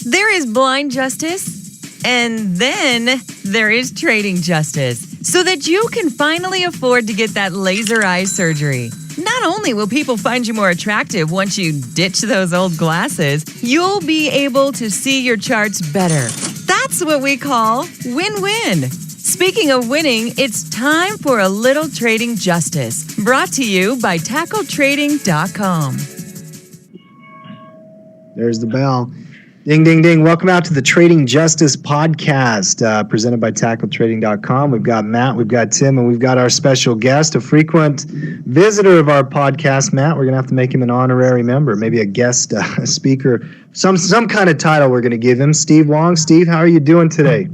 There is blind justice, and then there is trading justice, so that you can finally afford to get that laser eye surgery. Not only will people find you more attractive once you ditch those old glasses, you'll be able to see your charts better. That's what we call win-win. Speaking of winning, it's time for a little trading justice, brought to you by TackleTrading.com. There's the bell. Ding, ding, ding. Welcome out to the Trading Justice podcast, presented by TackleTrading.com. We've got Matt, we've got Tim, and we've got our special guest, a frequent visitor of our podcast, Matt. We're going to have to make him an honorary member, maybe a guest speaker, some kind of title we're going to give him. Steve Huang. Steve, how are you doing today?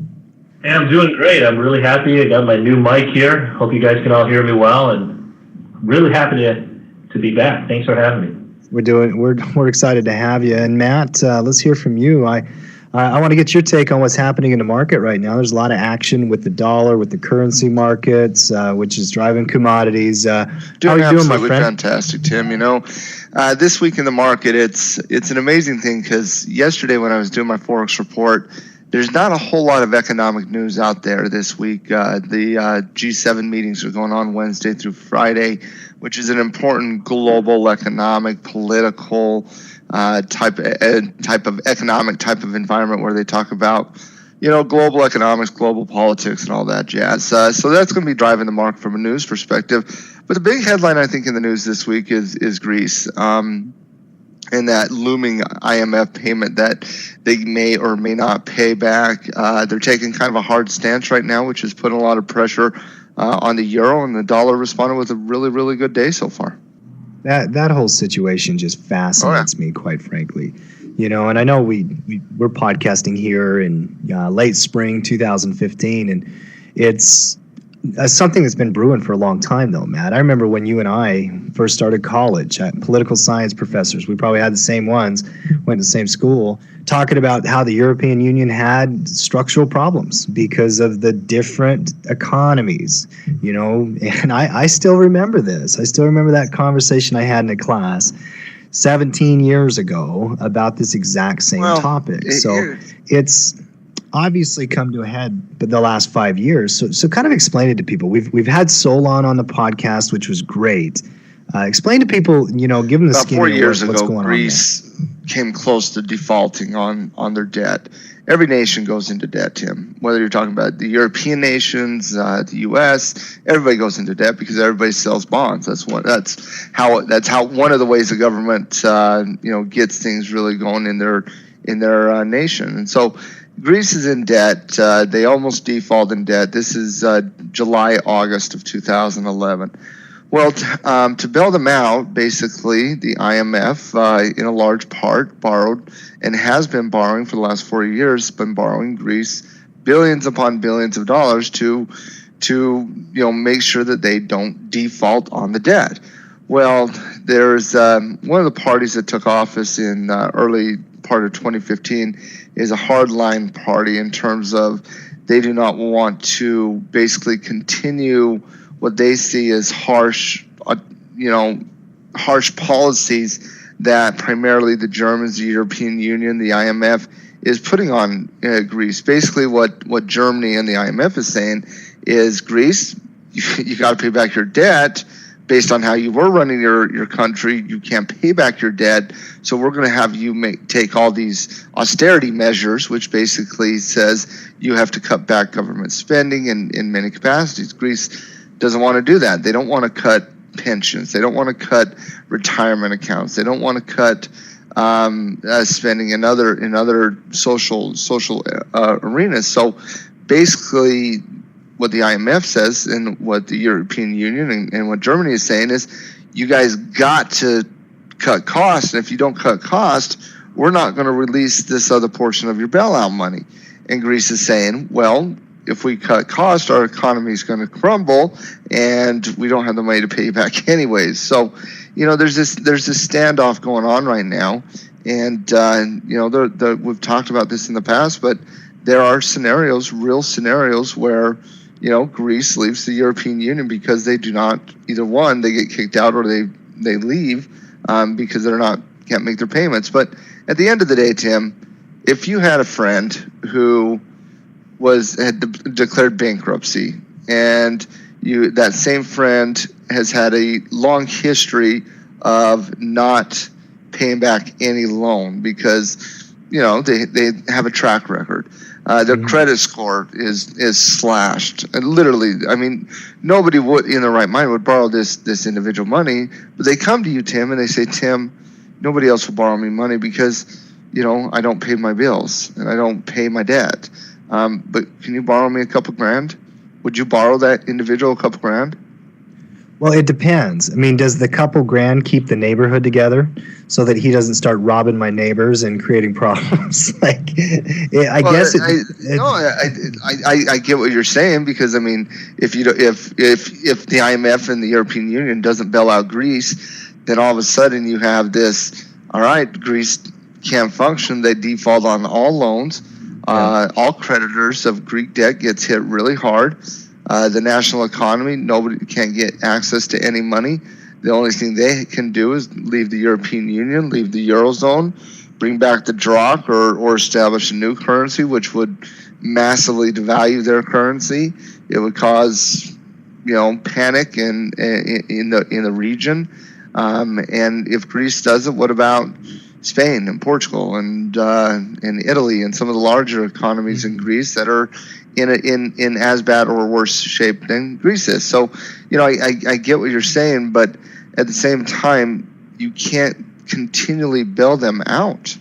Hey, I'm doing great. I'm really happy. I got my new mic here. Hope you guys can all hear me well, and really happy to be back. Thanks for having me. We're excited to have you. And Matt, let's hear from you. I want to get your take on what's happening in the market right now. There's a lot of action with the dollar, with the currency markets, which is driving commodities. How are you doing, my friend? Fantastic, Tim. You know, this week in the market, it's an amazing thing because yesterday when I was doing my Forex report, there's not a whole lot of economic news out there this week. The G7 meetings are going on Wednesday through Friday, which is an important global economic, political type of economic type of environment where they talk about, you know, global economics, global politics, and all that jazz. So that's going to be driving the market from a news perspective. But the big headline, I think, in the news this week is Greece. And that looming IMF payment that they may or may not pay back. They're taking kind of a hard stance right now, which is putting a lot of pressure on the euro, and the dollar responded with a really, really good day so far. That whole situation just fascinates me, quite frankly. You know, and I know we're podcasting here in late spring 2015, and it's something that's been brewing for a long time, though, Matt. I remember when you and I first started college, political science professors, we probably had the same ones, went to the same school, talking about how the European Union had structural problems because of the different economies, you know, and I still remember this. I still remember that conversation I had in a class 17 years ago about this exact same topic. So it's obviously come to a head the last 5 years. So kind of explain it to people. We've had Sol on the podcast, which was great. Explain to people, you know, give them the skinny About 4 years what's ago, going Greece came close to defaulting on their debt. Every nation goes into debt, Tim. Whether you're talking about the European nations, the U.S., everybody goes into debt because everybody sells bonds. That's how one of the ways the government gets things really going in their nation. And so Greece is in debt. They almost default in debt. This is July, August of 2011. Well, to bail them out, basically, the IMF, in a large part, borrowed and has been borrowing for the last 4 years, been borrowing Greece billions upon billions of dollars to make sure that they don't default on the debt. Well, there's one of the parties that took office in early part of 2015 is a hardline party in terms of they do not want to basically continue what they see as harsh policies that primarily the Germans, the European Union, the IMF is putting on Greece. Basically, what Germany and the IMF is saying is, Greece, you got to pay back your debt based on how you were running your country. You can't pay back your debt, so we're going to have you take all these austerity measures, which basically says you have to cut back government spending in many capacities. Greece doesn't want to do that. They don't want to cut pensions. They don't want to cut retirement accounts. They don't want to cut spending in other social arenas. So basically, what the IMF says and what the European Union and what Germany is saying is, you guys got to cut costs, and if you don't cut costs, we're not going to release this other portion of your bailout money. And Greece is saying, well, if we cut costs, our economy is going to crumble, and we don't have the money to pay back anyways. So, you know, there's this standoff going on right now, and we've talked about this in the past, but there are real scenarios where, you know, Greece leaves the European Union because they do not, either one, they get kicked out, or they leave because can't make their payments. But at the end of the day, Tim, if you had a friend who had declared bankruptcy, and that same friend has had a long history of not paying back any loan because they have a track record. Their credit score is slashed. And literally, I mean, nobody would in their right mind would borrow this individual money, but they come to you, Tim, and they say, Tim, nobody else will borrow me money because I don't pay my bills and I don't pay my debt. But can you borrow me a couple grand? Would you borrow that individual a couple grand? Well, it depends. I mean, does the couple grand keep the neighborhood together so that he doesn't start robbing my neighbors and creating problems? I guess I get what you're saying, because I mean, if the IMF and the European Union doesn't bail out Greece, then all of a sudden you have this. All right, Greece can't function. They default on all loans. All creditors of Greek debt gets hit really hard. The national economy, nobody can't get access to any money. The only thing they can do is leave the European Union, leave the Eurozone, bring back the DROC, or establish a new currency, which would massively devalue their currency. It would cause, panic in the region. And if Greece does it, what about Spain and Portugal and Italy and some of the larger economies in Greece that are in as bad or worse shape than Greece is? So, I get what you're saying, but at the same time, you can't continually bail them out.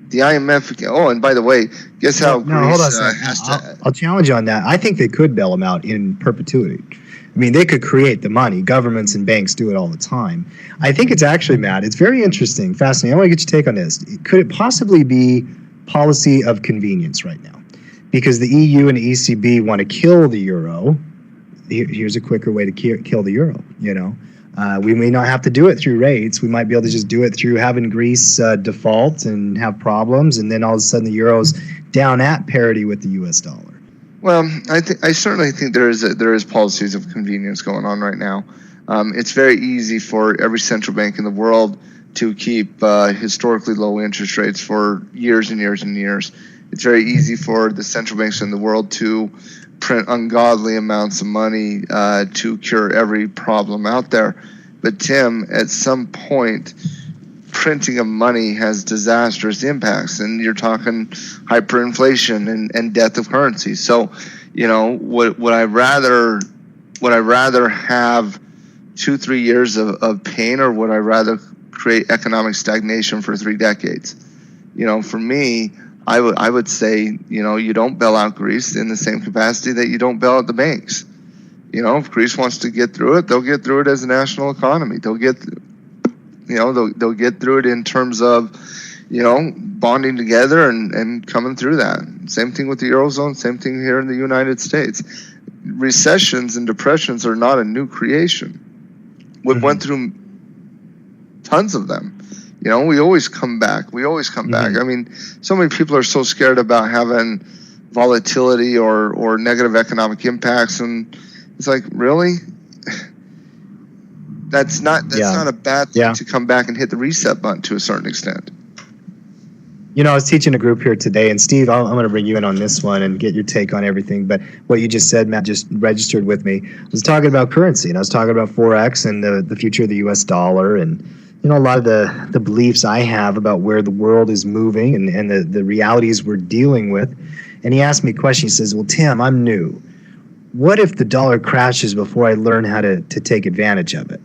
The IMF. Oh, and by the way, guess how Greece has to. I'll challenge you on that. I think they could bail them out in perpetuity. I mean, they could create the money. Governments and banks do it all the time. I think it's actually, Matt, it's very interesting, fascinating. I want to get your take on this. Could it possibly be policy of convenience right now? Because the EU and the ECB want to kill the euro. Here's a quicker way to kill the euro, We may not have to do it through rates. We might be able to just do it through having Greece default and have problems, and then all of a sudden the euro's down at parity with the US dollar. Well, I certainly think there is policies of convenience going on right now. It's very easy for every central bank in the world to keep historically low interest rates for years and years and years. It's very easy for the central banks in the world to print ungodly amounts of money to cure every problem out there. But Tim, at some point, printing of money has disastrous impacts, and you're talking hyperinflation and death of currency. So, would I rather have 2-3 years of pain, or would I rather create economic stagnation for 3 decades? For me, I would say, you don't bail out Greece in the same capacity that you don't bail out the banks. If Greece wants to get through it, they'll get through it as a national economy. They'll get through it in terms of, bonding together and coming through that. Same thing with the Eurozone, same thing here in the United States. Recessions and depressions are not a new creation. We went through tons of them. We always come back. I mean, so many people are so scared about having volatility or negative economic impacts, and it's like, really? That's not a bad thing to come back and hit the reset button to a certain extent. I was teaching a group here today, and Steve, I'm going to bring you in on this one and get your take on everything. But what you just said, Matt, just registered with me. I was talking about currency, and I was talking about Forex and the future of the U.S. dollar, and a lot of the beliefs I have about where the world is moving and the realities we're dealing with. And he asked me a question. He says, well, Tim, I'm new. What if the dollar crashes before I learn how to take advantage of it?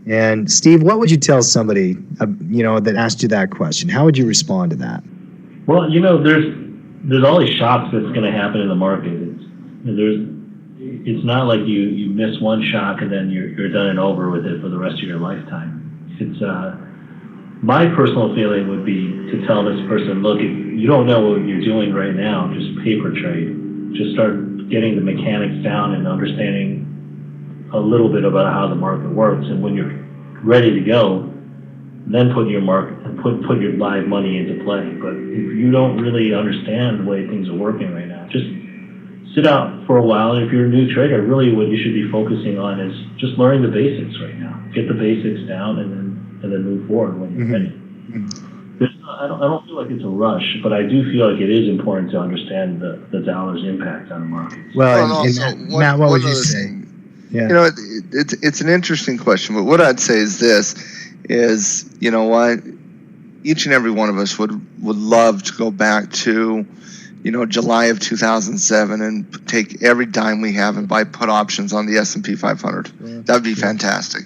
And Steve, what would you tell somebody, that asked you that question? How would you respond to that? Well, there's always shocks that's going to happen in the market. It's not like you miss one shock and then you're done and over with it for the rest of your lifetime. It's my personal feeling would be to tell this person, look, if you don't know what you're doing right now, just paper trade. Just start getting the mechanics down and understanding a little bit about how the market works, and when you're ready to go, then put your put your live money into play. But if you don't really understand the way things are working right now, just sit out for a while. And if you're a new trader, really what you should be focusing on is just learning the basics right now. Get the basics down, and then move forward when you're ready. I don't feel like it's a rush, but I do feel like it is important to understand the dollar's impact on the markets. Well, and also, Matt, what would you say? Yeah. You know, it's an interesting question, but what I'd say is this: you know what, each and every one of us would love to go back to, you know, July of 2007 and take every dime we have and buy put options on the S&P 500. Yeah. That'd be fantastic.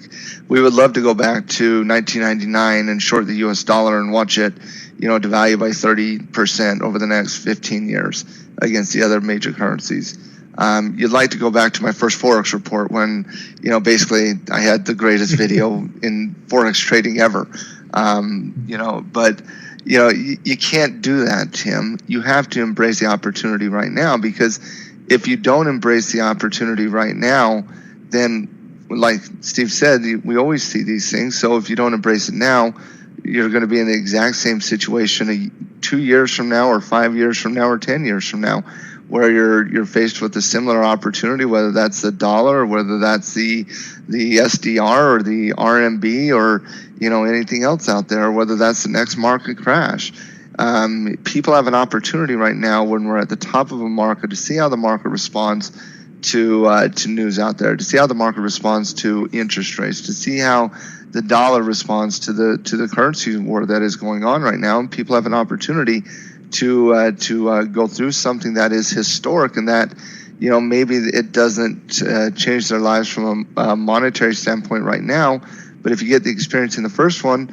We would love to go back to 1999 and short the U.S. dollar and watch it, you know, devalue by 30% over the next 15 years against the other major currencies. You'd like to go back to my first Forex report when, you know, basically I had the greatest video in Forex trading ever. You know, but you know, you can't do that, Tim. You have to embrace the opportunity right now, because if you don't embrace the opportunity right now, then, like Steve said, we always see these things. So if you don't embrace it now, you're going to be in the exact same situation 2 years from now, or 5 years from now, or 10 years from now, where you're faced with a similar opportunity, whether that's the dollar, or whether that's the SDR or the RMB, or, you know, anything else out there, or whether that's the next market crash. People have an opportunity right now, when we're at the top of a market, to see how the market responds to news out there, to see how the market responds to interest rates, to see how the dollar responds to the currency war that is going on right now. And people have an opportunity to go through something that is historic, and that, you know, maybe it doesn't change their lives from a monetary standpoint right now, but if you get the experience in the first one,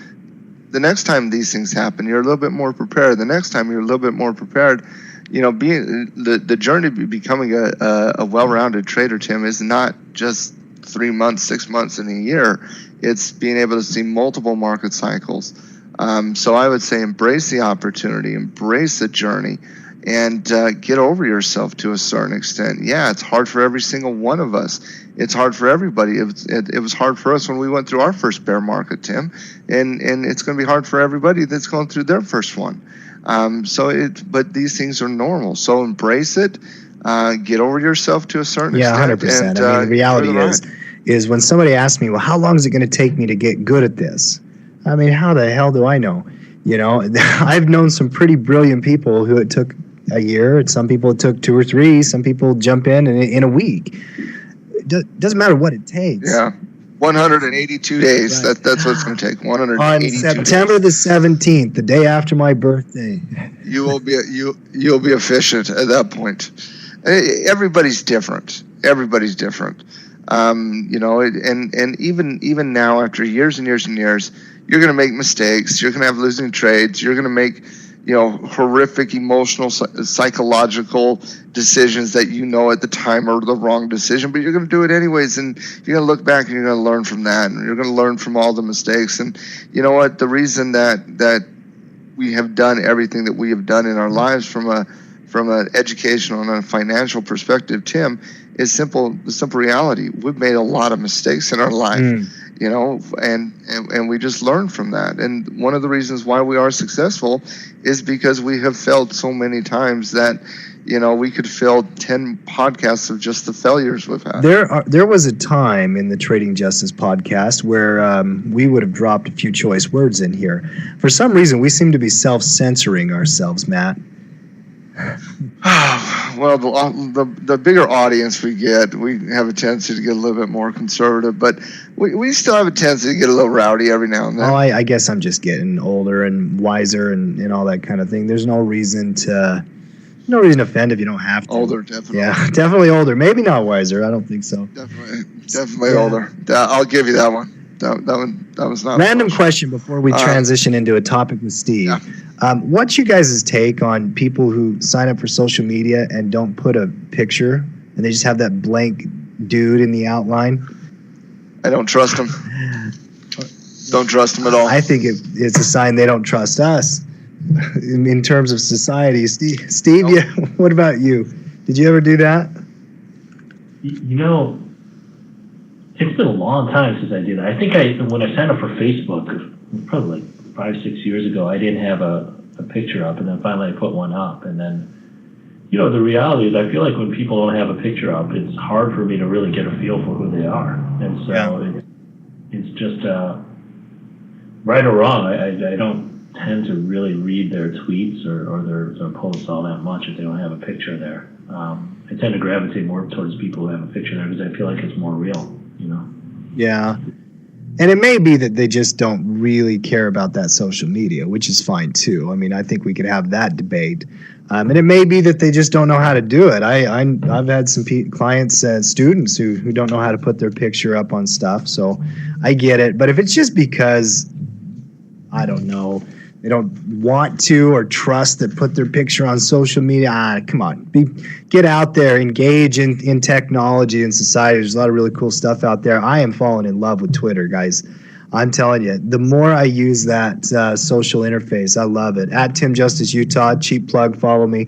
the next time these things happen, you're a little bit more prepared. The next time, you're a little bit more prepared. You know, being the journey to becoming a well-rounded trader, Tim, is not just 3 months, 6 months, and a year. It's being able to see multiple market cycles. So I would say embrace the opportunity, embrace the journey, and get over yourself to a certain extent. Yeah, it's hard for every single one of us. It's hard for everybody. It was hard for us when we went through our first bear market, Tim, and it's going to be hard for everybody that's going through their first one. But these things are normal. So embrace it. Get over yourself to a certain extent. Yeah, 100%. And, I mean, the reality is when somebody asks me, well, how long is it going to take me to get good at this? I mean, how the hell do I know? You know, I've known some pretty brilliant people who it took a year. Some people it took 2 or 3. Some people jump in a week. It doesn't matter what it takes. Yeah, 182 days. Right. That's what it's going to take. 182 On September days. the 17th, the day after my birthday. You'll be efficient at that point. Everybody's different. Everybody's different. You know, and even now, after years and years and years, you're going to make mistakes. You're going to have losing trades. You're going to make, you know, horrific emotional, psychological decisions that, you know, at the time are the wrong decision, but you're going to do it anyways. And you're going to look back and you're going to learn from that. And you're going to learn from all the mistakes. And you know what? The reason that we have done everything that we have done in our lives from an educational and a financial perspective, Tim, is the simple reality. We've made a lot of mistakes in our life, you know, and we just learn from that. And one of the reasons why we are successful is because we have failed so many times that, you know, we could fill 10 podcasts of just the failures we've had. There was a time in the Trading Justice podcast where we would have dropped a few choice words in here. For some reason, we seem to be self-censoring ourselves, Matt. Well, the bigger audience we get, we have a tendency to get a little bit more conservative, but we still have a tendency to get a little rowdy every now and then. Oh, I guess I'm just getting older and wiser and all that kind of thing. There's no reason to offend if you don't have to. Older, definitely. Yeah, definitely older. Maybe not wiser. I don't think so. Definitely older. I'll give you that one. That was not random question before we transition into a topic with Steve. Yeah. What's you guys' take on people who sign up for social media and don't put a picture and they just have that blank dude in the outline? I don't trust them. Don't trust them at all. I think it's a sign they don't trust us in terms of society. Steve, Nope. Yeah, what about you? Did you ever do that? You know, it's been a long time since I did that. I think when I signed up for Facebook, probably like 5-6 years ago, I didn't have a picture up, and then finally I put one up. And then, you know, the reality is I feel like when people don't have a picture up, it's hard for me to really get a feel for who they are. And so it's just right or wrong. I don't tend to really read their tweets or their posts all that much if they don't have a picture there. I tend to gravitate more towards people who have a picture there because I feel like it's more real, Yeah. And it may be that they just don't really care about that social media, which is fine too. I mean, I think we could have that debate. And it may be that they just don't know how to do it. I've had some clients, students who don't know how to put their picture up on stuff. So I get it. But if it's just because, I don't know, they don't want to or trust that put their picture on social media, come on. Get out there, engage in technology and society. There's a lot of really cool stuff out there. I am falling in love with Twitter, guys. I'm telling you, the more I use that social interface, I love it. At Tim Justice Utah, cheap plug, follow me.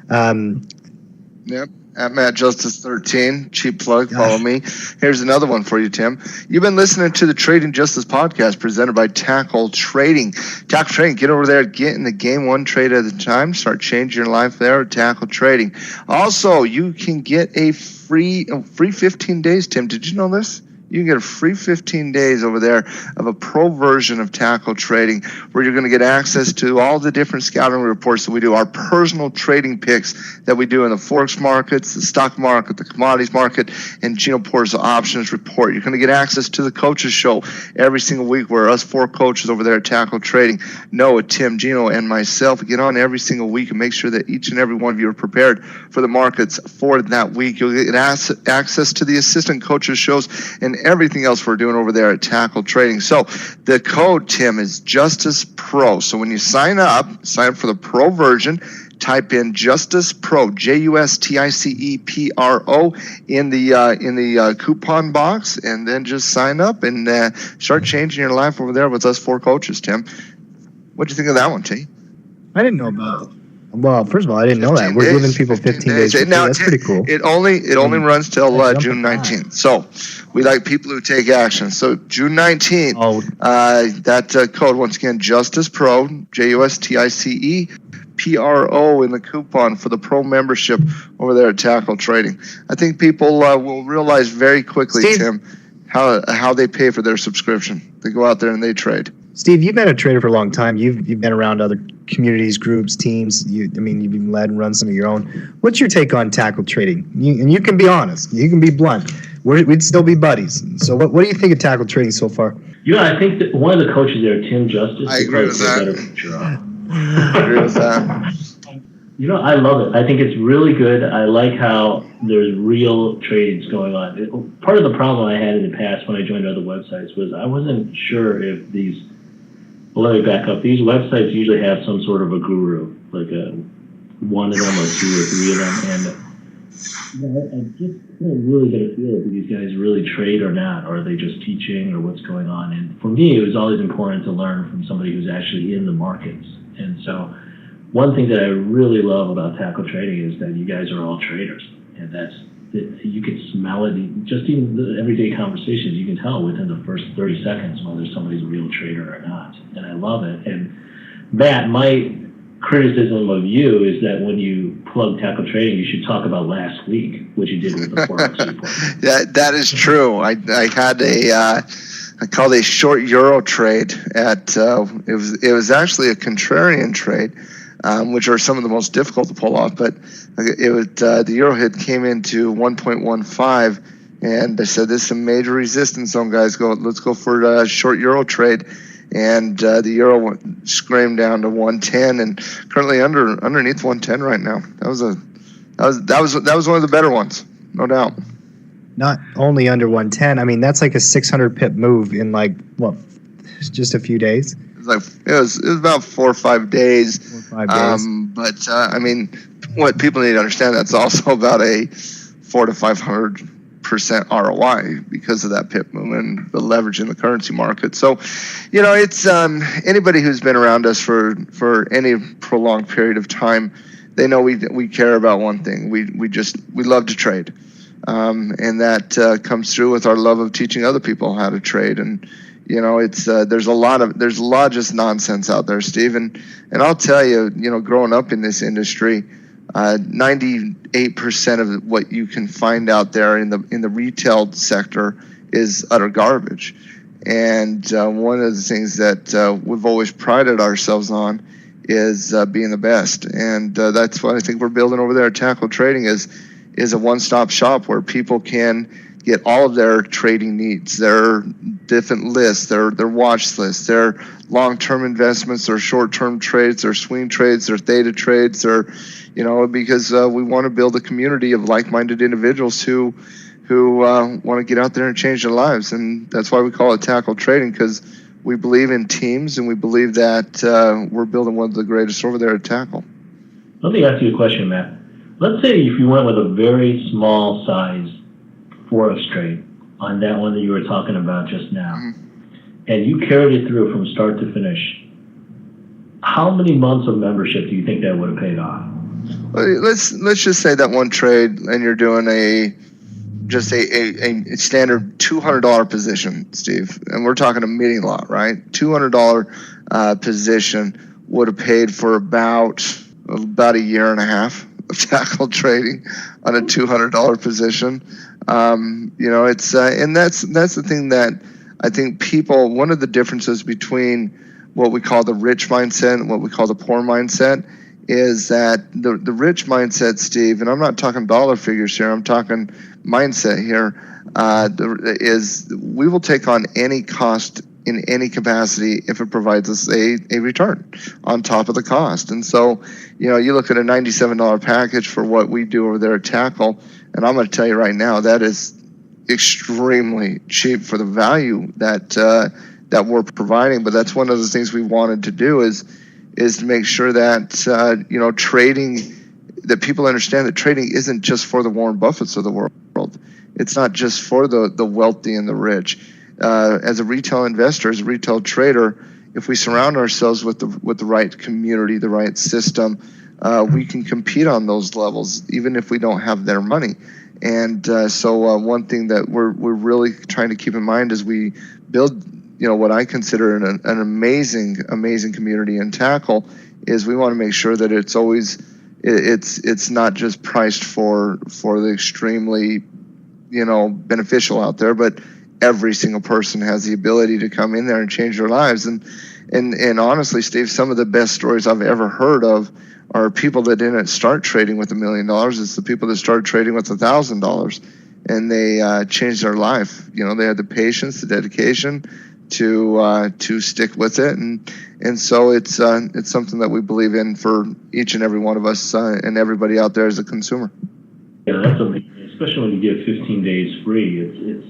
Yep. At Matt Justice 13, cheap plug, follow me. Here's another one for you, Tim. You've been listening to the Trading Justice podcast presented by Tackle Trading. Tackle Trading, get over there, get in the game one trade at a time. Start changing your life there at Tackle Trading. Also, you can get a free 15 days, Tim. Did you know this? You can get a free 15 days over there of a pro version of Tackle Trading where you're going to get access to all the different scouting reports that we do, our personal trading picks that we do in the forex markets, the stock market, the commodities market, and Gino Porter's options report. You're going to get access to the coaches show every single week where us 4 coaches over there at Tackle Trading, Noah, Tim, Gino, and myself get on every single week and make sure that each and every one of you are prepared for the markets for that week. You'll get access to the assistant coaches shows and everything else we're doing over there at Tackle Trading. So the code, Tim, is Justice Pro. So when you sign up for the pro version, type in Justice Pro, JUSTICEPRO in the coupon box, and then just sign up and start changing your life over there with us 4 coaches, Tim. What'd you think of that one, T? I didn't know about it. Well, first of all, I didn't know that. We're giving people 15 days. Now, that's pretty cool. It only runs till June 19th. So we like people who take action. So June 19th, that code, once again, Justice Pro, JUSTICEPRO in the coupon for the pro membership over there at Tackle Trading. I think people will realize very quickly, Steve, Tim, how they pay for their subscription. They go out there and they trade. Steve, you've been a trader for a long time. You've been around other communities, groups, teams. You've even led and run some of your own. What's your take on Tackle Trading? And you can be honest. You can be blunt. We'd still be buddies. So what do you think of Tackle Trading so far? I think that one of the coaches there, Tim Justice, I agree with that. I agree with that. I love it. I think it's really good. I like how there's real trades going on. Part of the problem I had in the past when I joined other websites was I wasn't sure if these. Well, let me back up. These websites usually have some sort of a guru, like one of them or 2 or 3 of them, and I just couldn't really get a feel if these guys really trade or not, or are they just teaching, or what's going on. And for me, it was always important to learn from somebody who's actually in the markets. And so, one thing that I really love about Tackle Trading is that you guys are all traders, and you can smell it. Just even the everyday conversations, you can tell within the first 30 seconds whether somebody's a real trader or not. And I love it. And Matt, my criticism of you is that when you plug Tackle Trading, you should talk about last week, which you did with the Forex report. That is true. I had I called a short euro trade at it was actually a contrarian trade. Which are some of the most difficult to pull off. But the euro hit came into 1.15, and I said, "This is a major resistance zone, guys. Let's go for a short euro trade." And the euro screamed down to 110, and currently underneath 110 right now. That was one of the better ones, no doubt. Not only under 110. I mean, that's like a 600 pip move in just a few days. It was about 4 or 5 days. 4 or 5 days. But I mean, what people need to understand, that's also about a 400 to 500% ROI because of that pip movement and the leverage in the currency market. So, it's anybody who's been around us for any prolonged period of time, they know we care about one thing. We love to trade, and that comes through with our love of teaching other people how to trade. And it's there's a lot of just nonsense out there, Steve, and I'll tell you, growing up in this industry, 98% of what you can find out there in the retail sector is utter garbage, And one of the things that we've always prided ourselves on is being the best. And that's what I think we're building over there at Tackle Trading is a one-stop shop where people can get all of their trading needs, their different lists, their watch lists, their long-term investments, their short-term trades, their swing trades, their theta trades, because we want to build a community of like-minded individuals who want to get out there and change their lives. And that's why we call it Tackle Trading, because we believe in teams and we believe that we're building one of the greatest over there at Tackle. Let me ask you a question, Matt. Let's say if you went with a very small size Forex trade on that one that you were talking about just now, and you carried it through from start to finish, how many months of membership do you think that would have paid off? Let's just say that one trade and you're doing a standard $200 position, Steve, and we're talking a mini lot, right? $200 position would have paid for about a year and a half of tackle trading on a $200 position. It's and that's the thing that I think people. One of the differences between what we call the rich mindset and what we call the poor mindset is that the rich mindset, Steve, and I'm not talking dollar figures here, I'm talking mindset here, is we will take on any cost in any capacity if it provides us a return on top of the cost. And so, you look at a $97 package for what we do over there at Tackle, and I'm going to tell you right now, that is extremely cheap for the value that we're providing. But that's one of the things we wanted to do is to make sure that trading, that people understand that trading isn't just for the Warren Buffetts of the world. It's not just for the wealthy and the rich. As a retail investor, as a retail trader, if we surround ourselves with the right community, the right system, we can compete on those levels, even if we don't have their money. And so one thing that we're really trying to keep in mind as we build, what I consider an amazing community in Tackle, is we want to make sure that it's always it's not just priced for the extremely beneficial out there, but every single person has the ability to come in there and change their lives. And honestly, Steve, some of the best stories I've ever heard of are people that didn't start trading with $1 million. It's the people that started trading with $1,000, and they changed their life. They had the patience, the dedication to stick with it, and so it's something that we believe in for each and every one of us and everybody out there as a consumer. Yeah, that's amazing, especially when you get 15 days free. It's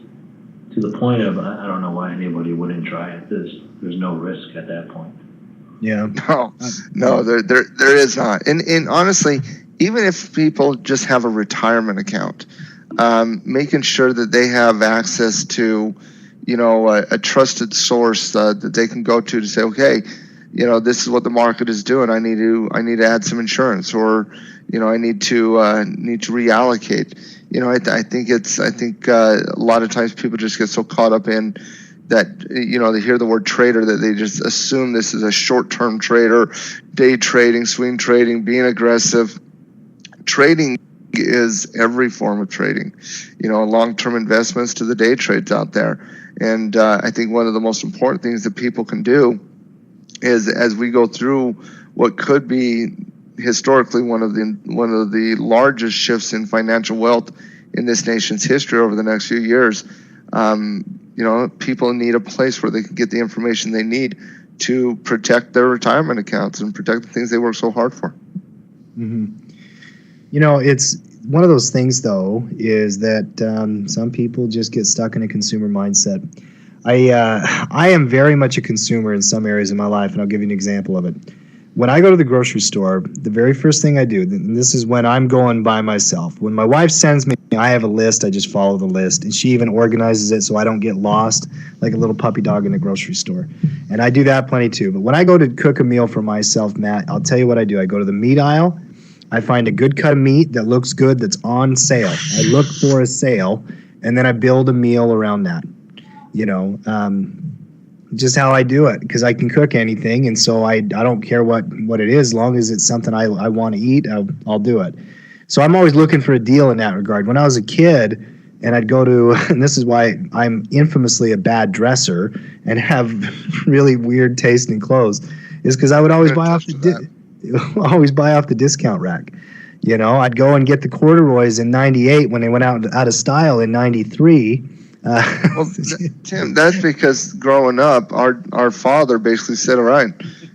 to the point of I don't know why anybody wouldn't try it. There's no risk at that point. Yeah. No, there is not. And honestly, even if people just have a retirement account, making sure that they have access to, a trusted source that they can go to say, okay, this is what the market is doing. I need to add some insurance, or, I need to reallocate. I think a lot of times people just get so caught up in that, they hear the word trader that they just assume this is a short-term trader, day trading, swing trading, being aggressive. Trading is every form of trading, long-term investments to the day trades out there. And I think one of the most important things that people can do is, as we go through what could be historically one of the largest shifts in financial wealth in this nation's history over the next few years, people need a place where they can get the information they need to protect their retirement accounts and protect the things they work so hard for. Mm-hmm. It's one of those things, though, is that some people just get stuck in a consumer mindset. I am very much a consumer in some areas of my life, and I'll give you an example of it. When I go to the grocery store, the very first thing I do, and this is when I'm going by myself, when my wife sends me, I have a list, I just follow the list, and she even organizes it so I don't get lost like a little puppy dog in a grocery store. And I do that plenty too. But when I go to cook a meal for myself, Matt, I'll tell you what I do. I go to the meat aisle, I find a good cut of meat that looks good, that's on sale. I look for a sale, and then I build a meal around that. Just how I do it, because I can cook anything, and so I don't care what it is, as long as it's something I want to eat, I'll do it. So I'm always looking for a deal in that regard. When I was a kid, and I'd go to, and this is why I'm infamously a bad dresser and have really weird taste in clothes, is because I would always buy off the discount rack. You know, I'd go and get the corduroys in '98 when they went out of style in '93. Well, Tim, that's because growing up, our father basically said, "All right,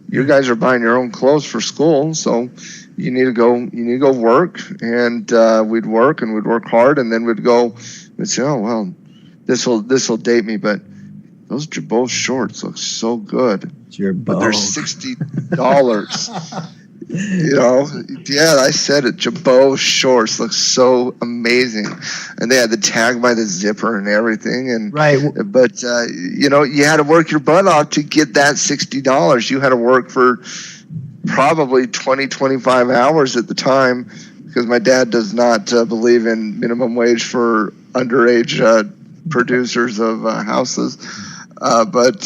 you guys are buying your own clothes for school, so you need to go work." And we'd work hard, and then we'd say, "Oh well, this will date me, but those Jabot shorts look so good, but they're $60." You know, yeah, I said it. Jabot shorts look so amazing, and they had the tag by the zipper and everything. And right, but you know, you had to work your butt off to get that $60. You had to work for probably 25 hours at the time, because my dad does not believe in minimum wage for underage producers of houses. But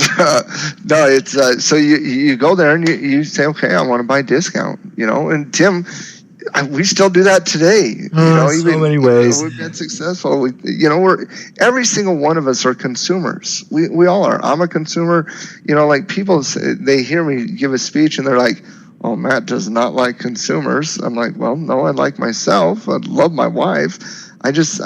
no, it's so you go there and you say, okay, I want to buy discount, you know. And Tim, we still do that today. You know, so many ways. We've been successful. We're every single one of us are consumers. We all are. I'm a consumer. You know, like people say, they hear me give a speech and they're like, "Oh, Matt does not like consumers." I'm like, well, no, I like myself. I love my wife. I just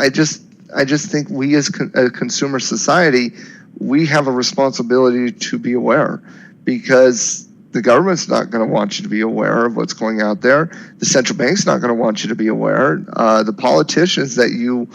think we as a consumer society, we have a responsibility to be aware, because the government's not going to want you to be aware of what's going out there. The central bank's not going to want you to be aware. The politicians that you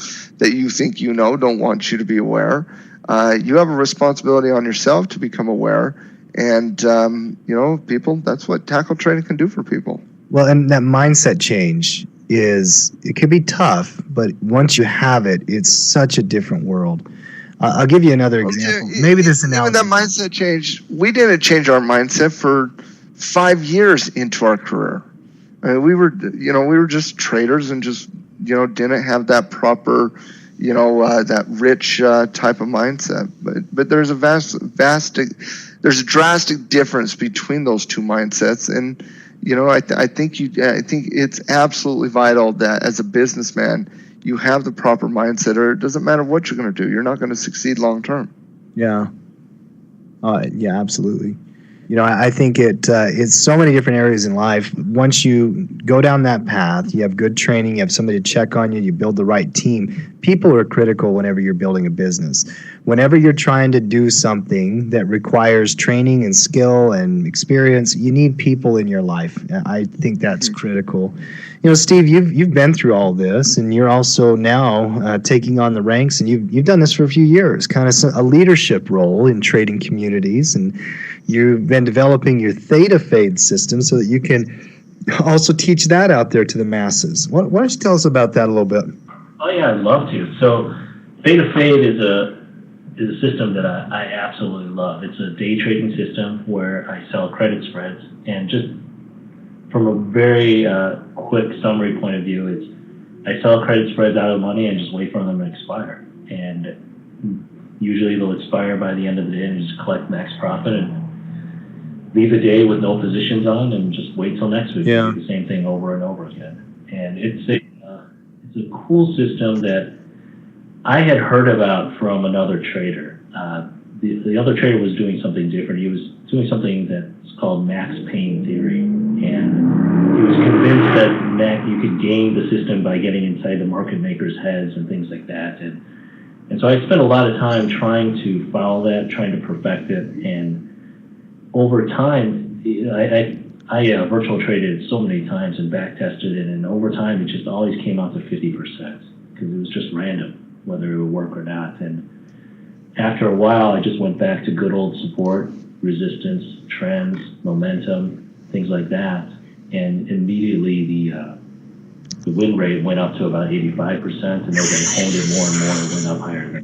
think you know don't want you to be aware. You have a responsibility on yourself to become aware. And, you know, people, that's what tackle trading can do for people. Well, and that mindset change it can be tough, but once you have it, it's such a different world. I'll give you another example. Maybe this analogy. Even that mindset change, we didn't change our mindset for 5 years into our career. I mean, we were just traders and just, you know, didn't have that proper, you know, that rich type of mindset. But there's a there's a drastic difference between those two mindsets. And, you know, I think it's absolutely vital that as a businessman, you have the proper mindset, or it doesn't matter what you're going to do. You're not going to succeed long term. Yeah. Yeah, absolutely. You know, I think it's so many different areas in life. Once you go down that path, you have good training, you have somebody to check on you, you build the right team. People are critical whenever you're building a business. Whenever you're trying to do something that requires training and skill and experience, you need people in your life. I think that's critical. You know, Steve, you've been through all this, and you're also now taking on the ranks, and you've done this for a few years, kind of a leadership role in trading communities, and you've been developing your Theta Fade system so that you can also teach that out there to the masses. Why don't you tell us about that a little bit? Oh yeah, I'd love to. So Theta Fade is a system that I absolutely love. It's a day trading system where I sell credit spreads, and just from a very quick summary point of view, it's I sell credit spreads out of money and just wait for them to expire. And usually they'll expire by the end of the day, and just collect max profit and leave a day with no positions on and just wait till next week. Yeah. Do the same thing over and over again. And it's a cool system that I had heard about from another trader. The other trader was doing something different. He was doing something that's called max pain theory. And he was convinced that you could game the system by getting inside the market makers' heads and things like that. And so I spent a lot of time trying to follow that, trying to perfect it. And over time, I virtual traded so many times and back tested it. And over time, it just always came out to 50% because it was just random whether it would work or not. And after a while, I just went back to good old support, resistance, trends, momentum, things like that. And immediately the win rate went up to about 85%, and then honed it more and more and went up higher.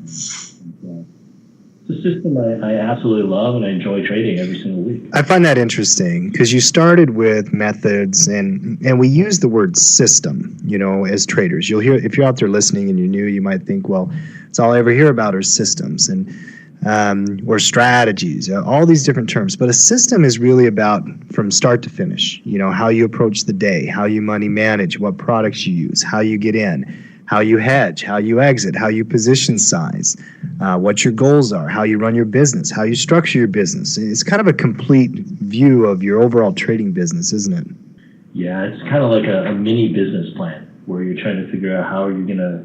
It's a system I absolutely love, and I enjoy trading every single week. I find that interesting because you started with methods, and we use the word system, you know, as traders. You'll hear, if you're out there listening and you're new, you might think, well, it's all I ever hear about are systems and or strategies, all these different terms. But a system is really about from start to finish, you know, how you approach the day, how you money manage, what products you use, how you get in, how you hedge, how you exit, how you position size, what your goals are, how you run your business, how you structure your business. It's kind of a complete view of your overall trading business, isn't it? Yeah, it's kind of like a mini business plan where you're trying to figure out how you're going to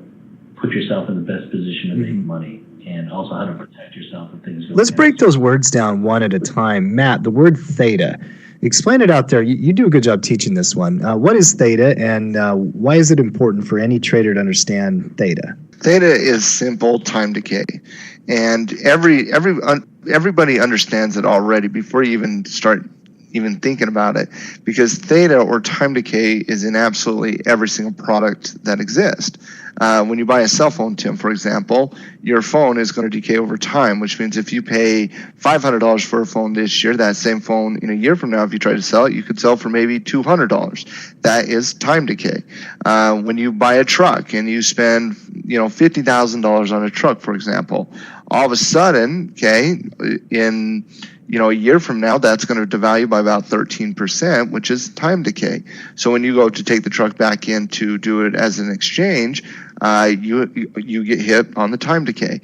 put yourself in the best position to make money, and also how to protect yourself if things go Let's against break you. those words down one at a time. Matt, the word theta. Explain it out there. You do a good job teaching this one. What is theta, and why is it important for any trader to understand theta? Theta is simple time decay, and everybody understands it already before you even start thinking about it, because theta or time decay is in absolutely every single product that exists. When you buy a cell phone, Tim, for example, your phone is going to decay over time, which means if you pay $500 for a phone this year, that same phone in a year from now, if you try to sell it, you could sell for maybe $200. That is time decay. When you buy a truck and you spend $50,000 on a truck, for example, all of a sudden, okay, in a year from now, that's going to devalue by about 13%, which is time decay. So when you go to take the truck back in to do it as an exchange, you get hit on the time decay.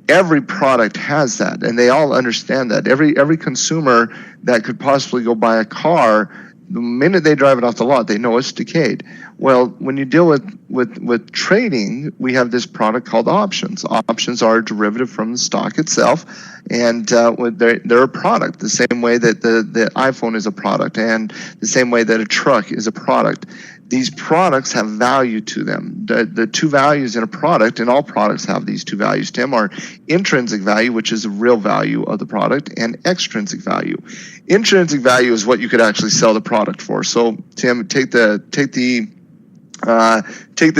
Every product has that, and they all understand that. Every consumer that could possibly go buy a car, the minute they drive it off the lot, they know it's decayed. Well, when you deal with trading, we have this product called options. Options are a derivative from the stock itself, and they're a product, the same way that the iPhone is a product, and the same way that a truck is a product. These products have value to them. The two values in a product, and all products have these two values, Tim, are intrinsic value, which is the real value of the product, and extrinsic value. Intrinsic value is what you could actually sell the product for. So, Tim, take this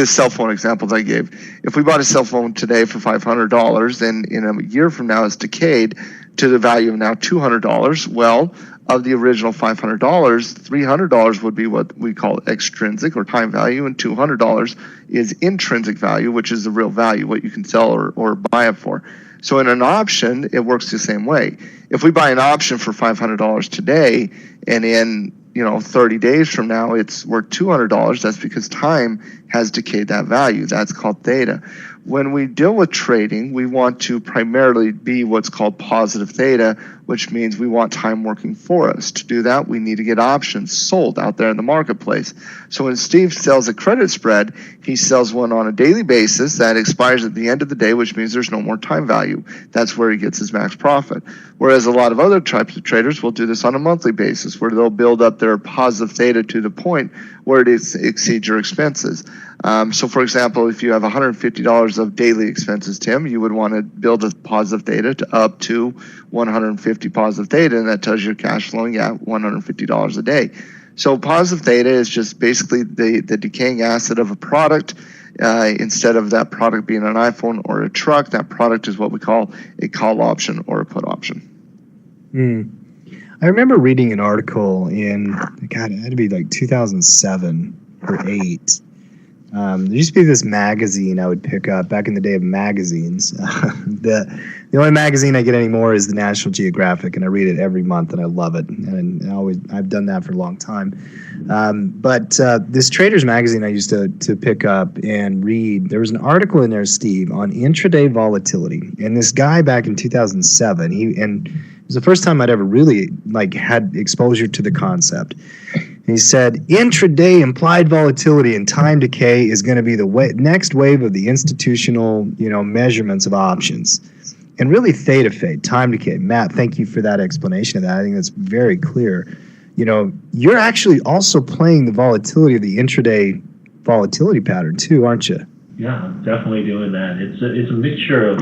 cell phone example that I gave. If we bought a cell phone today for $500, and in a year from now it's decayed to the value of now $200, well, of the original $500, $300 would be what we call extrinsic or time value, and $200 is intrinsic value, which is the real value, what you can sell or buy it for. So in an option, it works the same way. If we buy an option for $500 today, and in 30 days from now it's worth $200, that's because time has decayed that value. That's called theta. When we deal with trading, we want to primarily be what's called positive theta, which means we want time working for us. To do that, we need to get options sold out there in the marketplace. So when Steve sells a credit spread, he sells one on a daily basis that expires at the end of the day, which means there's no more time value. That's where he gets his max profit. Whereas a lot of other types of traders will do this on a monthly basis, where they'll build up their positive theta to the point where it exceeds your expenses. So for example, if you have $150 of daily expenses, Tim, you would want to build a positive theta to up to 150 positive theta, and that tells you your cash flowing at $150 a day. So positive theta is just basically the decaying asset of a product. Instead of that product being an iPhone or a truck, that product is what we call a call option or a put option. I remember reading an article in, God, it had to be like 2007 or 8. There used to be this magazine I would pick up back in the day of magazines. The only magazine I get anymore is the National Geographic, and I read it every month, and I love it. And I've done that for a long time. But this Traders magazine I used to pick up and read, there was an article in there, Steve, on intraday volatility. And this guy back in 2007, it was the first time I'd ever really had exposure to the concept. He said, intraday implied volatility and time decay is going to be the next wave of the institutional, measurements of options. And really theta fade, time decay. Matt, thank you for that explanation of that. I think that's very clear. You're actually also playing the volatility of the intraday volatility pattern too, aren't you? Yeah, I'm definitely doing that. It's a mixture of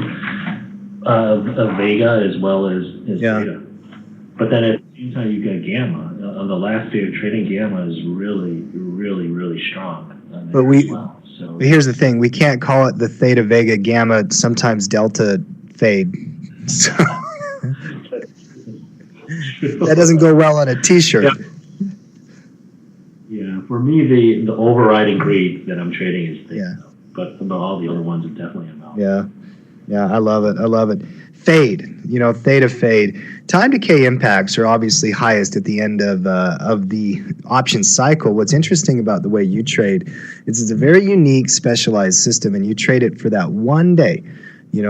Vega as well as Theta. But then at the same time, you got Gamma. On the last day of trading, Gamma is really, really, really strong. But here's the thing: we can't call it the Theta, Vega, Gamma, sometimes Delta Fade. So that doesn't go well on a T-shirt. Yeah, for me, the overriding greed that I'm trading is Theta. Yeah. But all the other ones are definitely involved. Yeah. Yeah, I love it. I love it. Fade, Theta Fade. Time decay impacts are obviously highest at the end of the option cycle. What's interesting about the way you trade is it's a very unique, specialized system, and you trade it for that one day,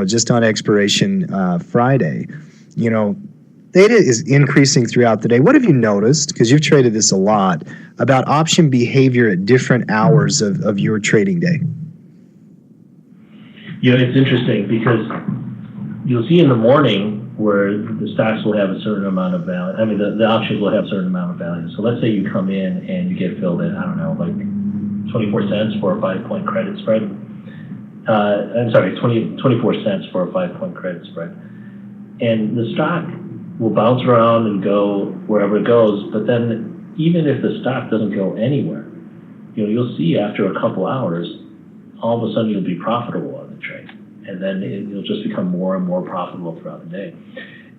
just on expiration Friday. Theta is increasing throughout the day. What have you noticed, because you've traded this a lot, about option behavior at different hours of your trading day? It's interesting because you'll see in the morning where the stocks will have a certain amount of value. I mean, the options will have a certain amount of value. So let's say you come in and you get filled at, I don't know, like 24 cents for a 5-point credit spread. I'm sorry, 24 cents for a 5-point credit spread. And the stock will bounce around and go wherever it goes. But then even if the stock doesn't go anywhere, you'll see after a couple hours, all of a sudden you'll be profitable on the trade. And then it'll just become more and more profitable throughout the day.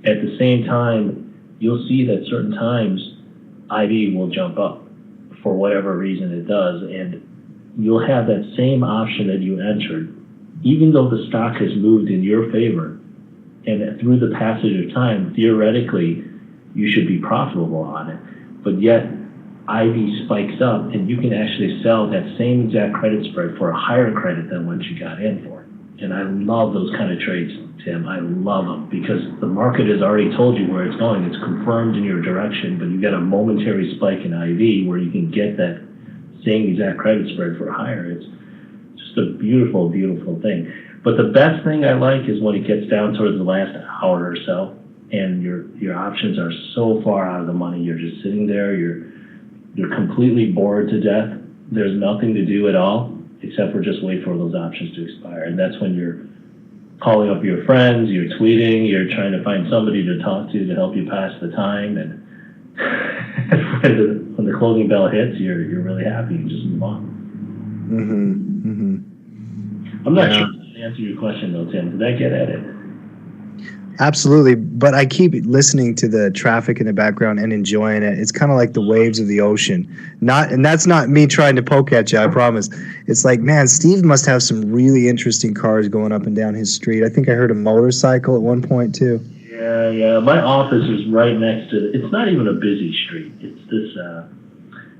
At the same time, you'll see that certain times IV will jump up for whatever reason it does, and you'll have that same option that you entered, even though the stock has moved in your favor, and through the passage of time, theoretically, you should be profitable on it. But yet, IV spikes up, and you can actually sell that same exact credit spread for a higher credit than what you got in for. And I love those kind of trades, Tim. I love them because the market has already told you where it's going. It's confirmed in your direction, but you get a momentary spike in IV where you can get that same exact credit spread for higher. It's just a beautiful, beautiful thing. But the best thing I like is when it gets down towards the last hour or so, and your options are so far out of the money. You're just sitting there. You're completely bored to death. There's nothing to do at all except for just wait for those options to expire. And that's when you're calling up your friends, you're tweeting, you're trying to find somebody to talk to help you pass the time. And when the closing bell hits, you're really happy. You just move on. I'm not sure to answer your question, though, Tim. Did I get at it? Absolutely, but I keep listening to the traffic in the background and enjoying it. It's kind of like the waves of the ocean. And that's not me trying to poke at you, I promise. It's like, man, Steve must have some really interesting cars going up and down his street. I think I heard a motorcycle at one point too. Yeah. My office is right next to. It's not even a busy street. It's this.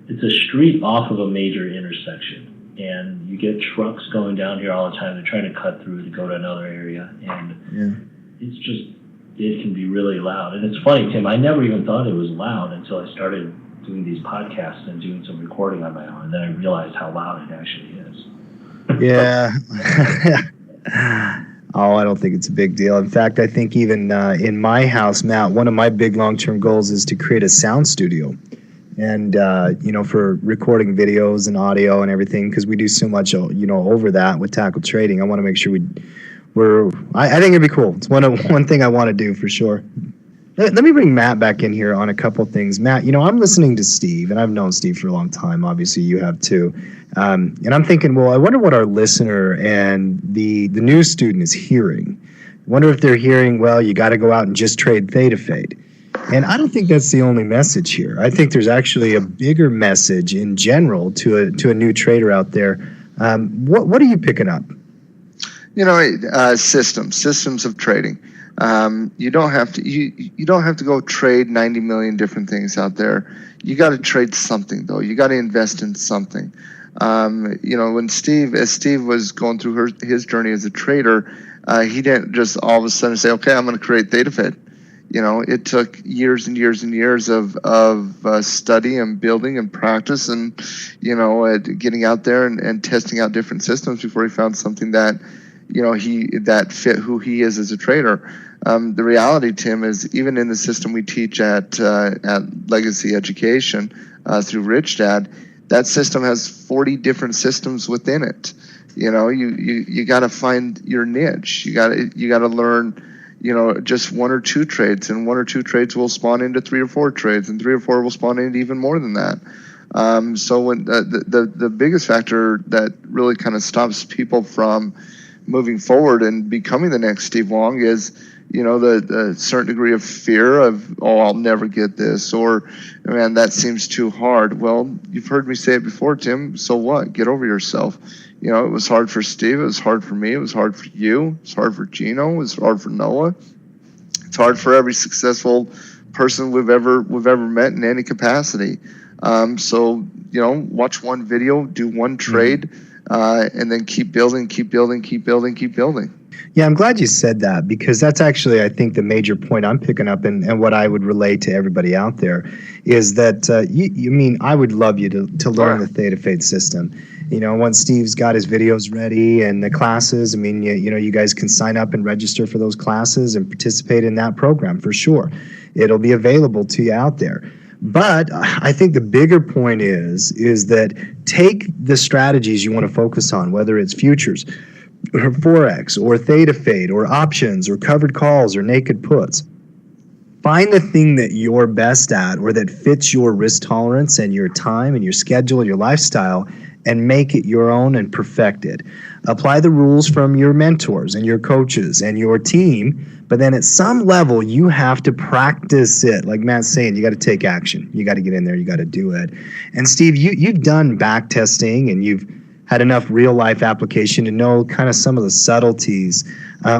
It's a street off of a major intersection, and you get trucks going down here all the time. They're trying to cut through to go to another area, and it can be really loud. And it's funny, Tim, I never even thought it was loud until I started doing these podcasts and doing some recording on my own. And then I realized how loud it actually is. Yeah. Oh, I don't think it's a big deal. In fact, I think even in my house, Matt, one of my big long-term goals is to create a sound studio. And, for recording videos and audio and everything, because we do so much, over that with Tackle Trading. I want to make sure I think it'd be cool. It's one thing I want to do for sure. Let me bring Matt back in here on a couple things. Matt, I'm listening to Steve, and I've known Steve for a long time. Obviously, you have too. And I'm thinking, well, I wonder what our listener and the new student is hearing. I wonder if they're hearing, well, you got to go out and just trade Theta Fade. And I don't think that's the only message here. I think there's actually a bigger message in general to a new trader out there. What are you picking up? Systems of trading. You don't have to go trade 90 million different things out there. You got to trade something, though. You got to invest in something. When Steve was going through his journey as a trader, he didn't just all of a sudden say, okay, I'm going to create Theta Fade. It took years and years and years of study and building and practice and, getting out there and testing out different systems before he found something that, that fit who he is as a trader. The reality, Tim, is even in the system we teach at Legacy Education through Rich Dad, that system has 40 different systems within it. You got to find your niche. You got to learn, just one or two trades, and one or two trades will spawn into 3 or 4 trades, and 3 or 4 will spawn into even more than that. So when the biggest factor that really kind of stops people from moving forward and becoming the next Steve Huang is, the certain degree of fear of, oh, I'll never get this, or, man, that seems too hard. Well, you've heard me say it before, Tim. So what? Get over yourself. It was hard for Steve. It was hard for me. It was hard for you. It was hard for Gino. It was hard for Noah. It's hard for every successful person we've ever met in any capacity. So watch one video, do one trade, and then keep building. Yeah, I'm glad you said that, because that's actually, I think, the major point I'm picking up, and what I would relay to everybody out there is that I would love you to learn the Theta Fade system. Once Steve's got his videos ready and the classes, you guys can sign up and register for those classes and participate in that program for sure. It'll be available to you out there. But I think the bigger point is that take the strategies you want to focus on, whether it's futures or Forex or Theta Fade or options or covered calls or naked puts. Find the thing that you're best at or that fits your risk tolerance and your time and your schedule and your lifestyle, and make it your own and perfect it. Apply the rules from your mentors and your coaches and your team, but then at some level you have to practice it. Like Matt's saying, you got to take action. You got to get in there. You got to do it. And Steve, you've done back testing and you've had enough real life application to know kind of some of the subtleties.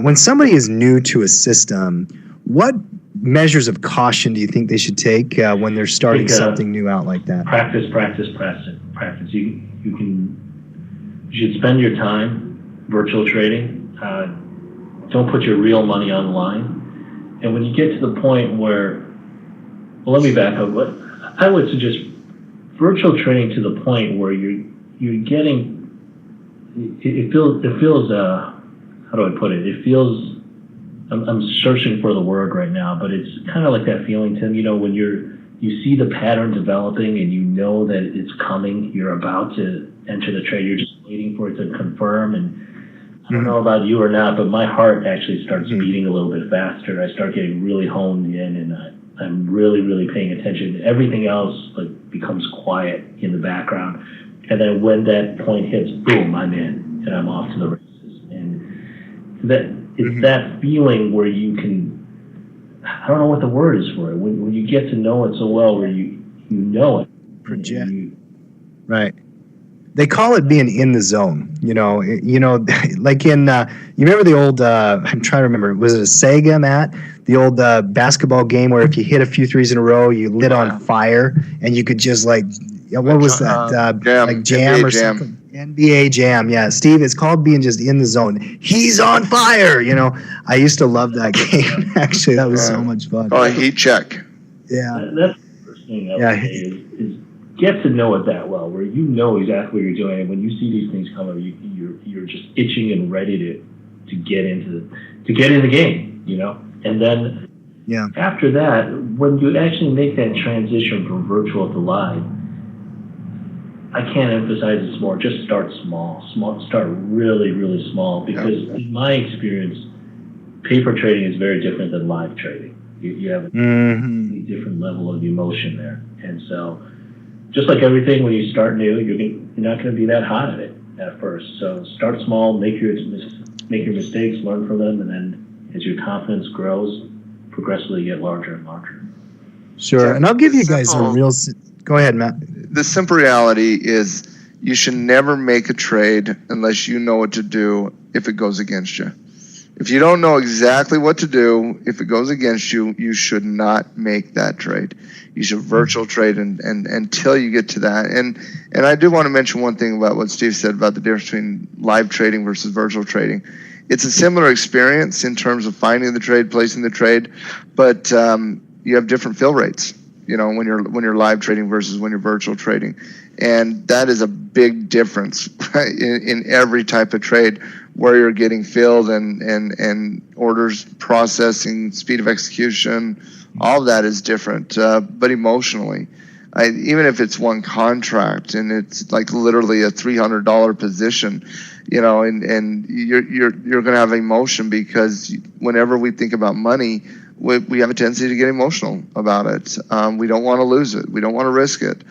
When somebody is new to a system, what measures of caution do you think they should take when they're starting something new out like that? Practice. You should spend your time virtual trading. Don't put your real money on the line. And when you get to the point where, well, let me back up. I would suggest virtual trading to the point where you're getting. It feels. How do I put it? It feels. I'm searching for the word right now, but it's kind of like that feeling, Tim. When you see the pattern developing and you know that it's coming, you're about to enter the trade. You're just waiting for it to confirm. And I don't know about you or not, but my heart actually starts beating a little bit faster. I start getting really honed in, and I'm really, really paying attention. Everything else becomes quiet in the background. And then when that point hits, boom, I'm in, and I'm off to the races. And it's that feeling where you can, I don't know what the word is for it, when you get to know it so well, where you know it. Project. Right. They call it being in the zone. Like in, you remember the old, I'm trying to remember, was it a Sega, Matt? The old basketball game where if you hit a few threes in a row, you lit on fire and you could just what was that? Jam NBA or something? NBA Jam, yeah. Steve, it's called being just in the zone. He's on fire, I used to love that game, actually. That was so much fun. Oh, heat check. Yeah. That's the first thing I would say is get to know it that well, where you know exactly what you're doing. And when you see these things come up, you're just itching and ready to get in the game, And then after that, when you actually make that transition from virtual to live, I can't emphasize this more. Just start small. Start really, really small, because in my experience, paper trading is very different than live trading. You have a different level of emotion there, and so just like everything, when you start new, you're not going to be that hot at it at first. So start small, make your mistakes, learn from them, and then as your confidence grows, progressively get larger and larger. Sure, and I'll give you guys a real. Go ahead, Matt. The simple reality is you should never make a trade unless you know what to do if it goes against you. If you don't know exactly what to do, if it goes against you, you should not make that trade. You should virtual trade and until you get to that. And I do want to mention one thing about what Steve said about the difference between live trading versus virtual trading. It's a similar experience in terms of finding the trade, placing the trade, but you have different fill rates, you know, when you're live trading versus when you're virtual trading. And that is a big difference, right, in every type of trade, where you're getting filled and orders processing, speed of execution, all of that is different. But emotionally, even if it's one contract and it's like literally a $300 position, you know, and you're going to have emotion, because whenever we think about money, we have a tendency to get emotional about it. We don't want to lose it. We don't want to risk it.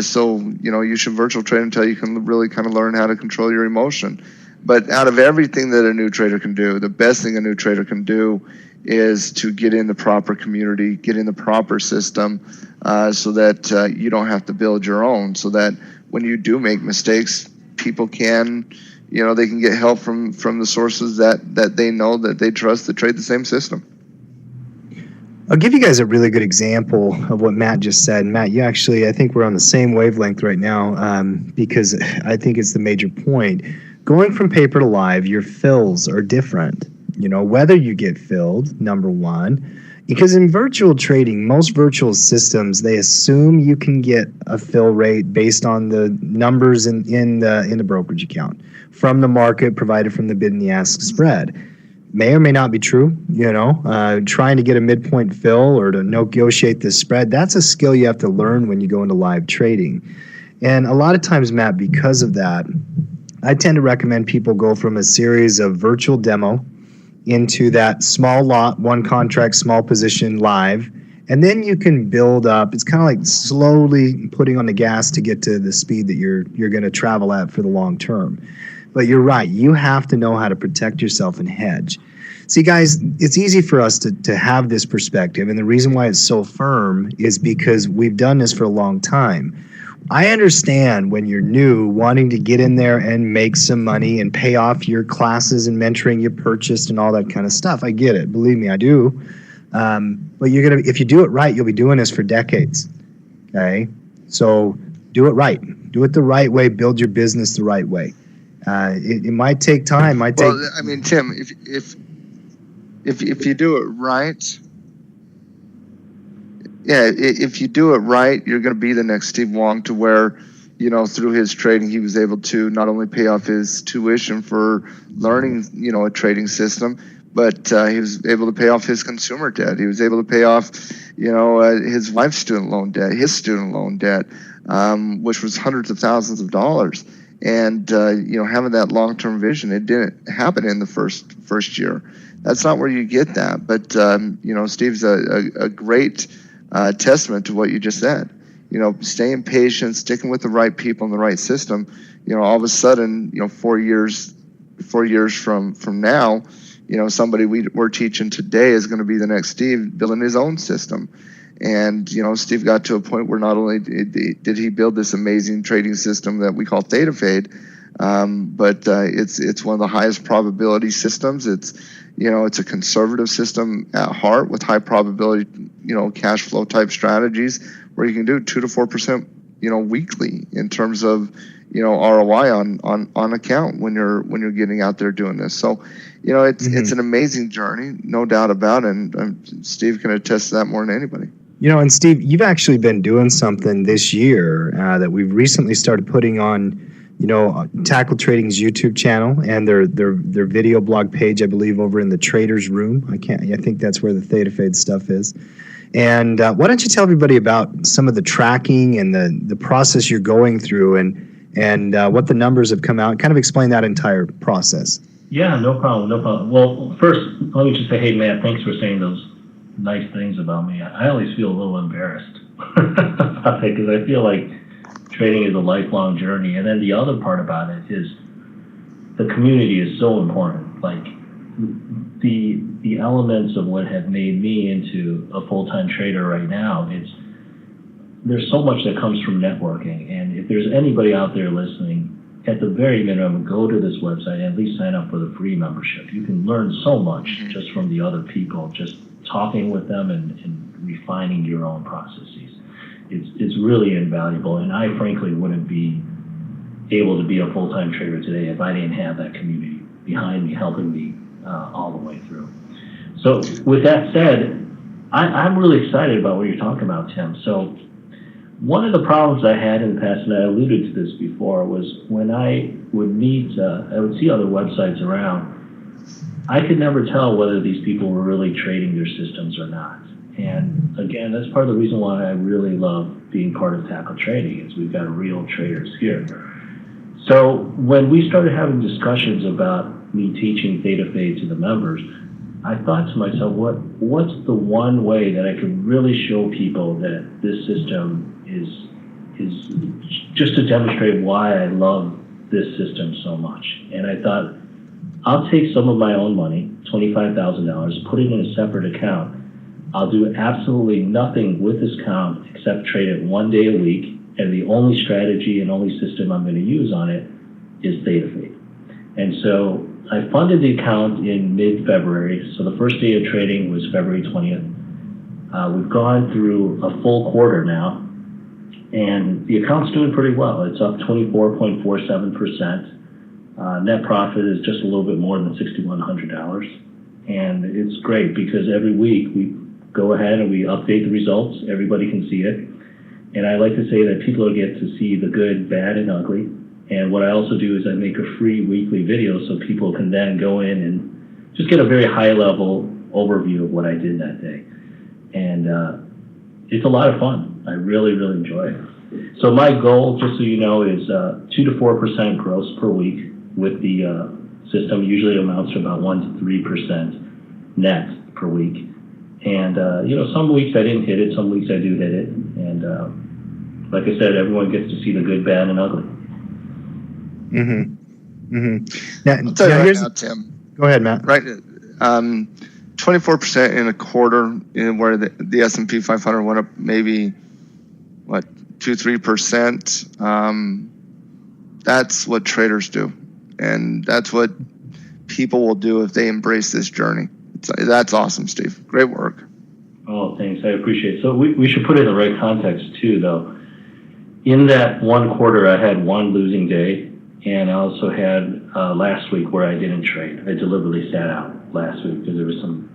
So, you know, you should virtual trade until you can really kind of learn how to control your emotion. But out of everything that a new trader can do, the best thing a new trader can do is to get in the proper community, get in the proper system, so that you don't have to build your own, so that when you do make mistakes, people can, they can get help from the sources that they know, that they trust, that trade the same system. I'll give you guys a really good example of what Matt just said. Matt, you actually, I think we're on the same wavelength right now, because I think it's the major point. Going from paper to live, your fills are different. Whether you get filled, number one, because in virtual trading, most virtual systems, they assume you can get a fill rate based on the numbers in the brokerage account from the market provided from the bid and the ask spread. May or may not be true. Trying to get a midpoint fill or to negotiate the spread, that's a skill you have to learn when you go into live trading. And a lot of times, Matt, because of that, I tend to recommend people go from a series of virtual demo into that small lot, one contract, small position live, and then you can build up. It's kind of like slowly putting on the gas to get to the speed that you're going to travel at for the long term. But you're right, you have to know how to protect yourself and hedge. See, guys, it's easy for us to have this perspective, and the reason why it's so firm is because we've done this for a long time. I understand when you're new, wanting to get in there and make some money and pay off your classes and mentoring you purchased and all that kind of stuff. I get it. Believe me, I do. But if you do it right, you'll be doing this for decades. Okay? So do it right. Do it the right way. Build your business the right way. It might take time. Well, I mean, Tim, if you do it right, if you do it right, you're going to be the next Steve Huang, to where, through his trading, he was able to not only pay off his tuition for learning, a trading system, but he was able to pay off his consumer debt. He was able to pay off, his wife's student loan debt, his student loan debt, which was hundreds of thousands of dollars. And, having that long-term vision, it didn't happen in the first year. That's not where you get that. But, Steve's a great testament to what you just said. Staying patient, sticking with the right people and the right system. All of a sudden, 4 years from now, somebody we're teaching today is going to be the next Steve, building his own system. And Steve got to a point where not only did he build this amazing trading system that we call Theta Fade, but it's one of the highest probability systems. It's a conservative system at heart with high probability, cash flow type strategies where you can do 2 to 4%, weekly in terms of, ROI on account when you're getting out there doing this. So, it's an amazing journey, no doubt about it. And Steve can attest to that more than anybody. And Steve, you've actually been doing something this year that we've recently started putting on, Tackle Trading's YouTube channel and their video blog page, I believe, over in the Traders Room. I think that's where the Theta Fade stuff is. And why don't you tell everybody about some of the tracking and the process you're going through and what the numbers have come out, and kind of explain that entire process. Yeah, no problem. Well, first, let me just say, hey, Matt, thanks for saying those nice things about me. I always feel a little embarrassed about it, because I feel like trading is a lifelong journey. And then the other part about it is the community is so important. Like the elements of what have made me into a full-time trader right now, there's so much that comes from networking. And if there's anybody out there listening, at the very minimum, go to this website and at least sign up for the free membership. You can learn so much just from the other people, just talking with them and refining your own processes. It's really invaluable, and I frankly wouldn't be able to be a full-time trader today if I didn't have that community behind me, helping me all the way through. So with that said, I'm really excited about what you're talking about, Tim. So one of the problems I had in the past, and I alluded to this before, was when I would I would see other websites around, I could never tell whether these people were really trading their systems or not. And again, that's part of the reason why I really love being part of Tackle Trading, is we've got real traders here. So when we started having discussions about me teaching Theta Fade to the members, I thought to myself, what's the one way that I could really show people that this system is just to demonstrate why I love this system so much. And I thought, I'll take some of my own money, $25,000, put it in a separate account. I'll do absolutely nothing with this account except trade it 1 day a week, and the only strategy and only system I'm going to use on it is Theta Fade. And so I funded the account in mid-February, so the first day of trading was February 20th. We've gone through a full quarter now, and the account's doing pretty well. It's up 24.47%. Net profit is just a little bit more than $6,100. And it's great because every week we go ahead and we update the results. Everybody can see it. And I like to say that people get to see the good, bad, and ugly. And what I also do is I make a free weekly video so people can then go in and just get a very high-level overview of what I did that day. And it's a lot of fun. I really, really enjoy it. So my goal, just so you know, is 2 to 4% gross per week with the system. Usually amounts to about 1 to 3% net per week. And, some weeks I didn't hit it, some weeks I do hit it. And like I said, everyone gets to see the good, bad, and ugly. Now, I'll tell you right now, Tim. Go ahead, Matt. Right, 24% in a quarter, where the S&P 500 went up maybe 2-3%. That's what traders do, and that's what people will do if they embrace this journey. That's awesome, Steve. Great work. Oh, thanks. I appreciate it. So we should put it in the right context too, though. In that one quarter, I had one losing day, and I also had last week where I didn't trade. I deliberately sat out last week because there was some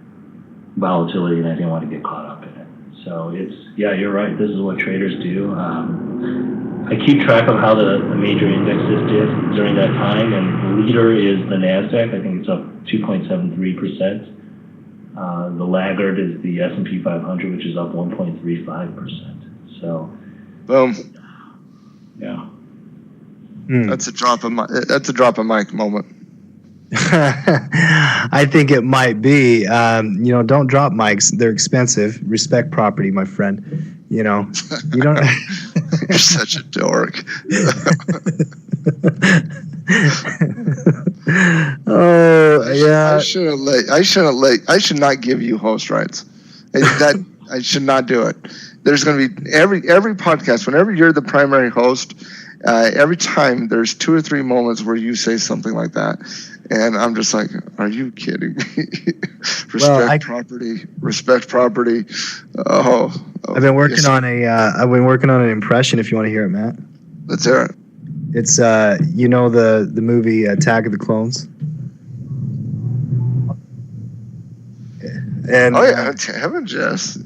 volatility and I didn't want to get caught up in it. So you're right. This is what traders do. I keep track of how the major indexes did during that time, and the leader is the NASDAQ. I think it's up 2.73%. The laggard is the S&P 500, which is up 1.35%. So, boom. Yeah. That's a drop of mic moment. I think it might be. Don't drop mics. They're expensive. Respect property, my friend. You don't. You're such a dork. Oh yeah. I should not give you host rights. I should not do it. There's going to be every podcast. Whenever you're the primary host, every time there's 2 or 3 moments where you say something like that, and I'm just like, are you kidding me? Respect property. Oh. I've been working on an impression. If you want to hear it, Matt. Let's hear it. It's the movie Attack of the Clones. And Heaven, Jess.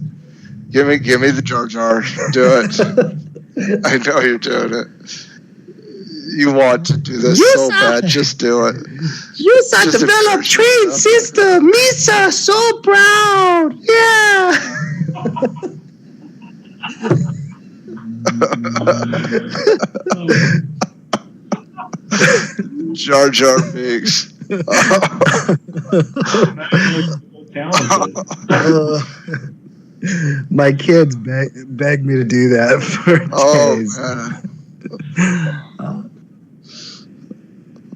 Give me the Jar Jar. Do it. I know you're doing it. You want to do this so bad. Just do it. USA developed trade system. Misa, so proud. Yeah. Jar Jar Binks. My kids begged me to do that for days. Man.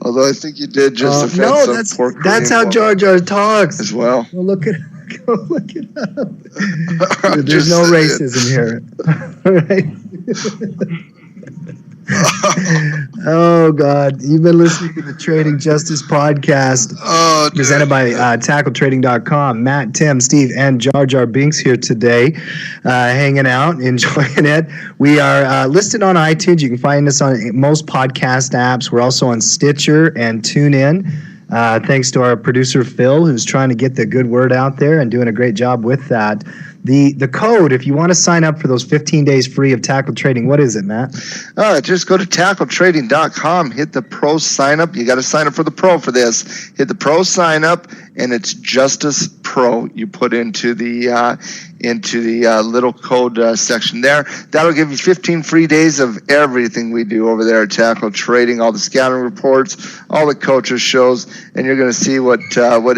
Although I think you did just offend some poor Korean that's how Jar Jar talks as well. Go look it up. Dude, there's no racism here. All right. Oh God, you've been listening to the Trading Justice podcast, presented by TackleTrading.com. Matt, Tim, Steve, and Jar Jar Binks here today, hanging out, enjoying it. We are listed on iTunes. You can find us on most podcast apps. We're also on Stitcher and TuneIn. Thanks to our producer Phil, who's trying to get the good word out there and doing a great job with that. The code, if you want to sign up for those 15 days free of tackle trading, what is it, Matt? Just go to TackleTrading.com, hit the pro sign up. You got to sign up for the pro for this. Hit the pro sign up, and it's Justice Pro. You put into the little code section there. That'll give you 15 free days of everything we do over there at Tackle Trading, all the scouting reports, all the coaches shows, and you're going to see what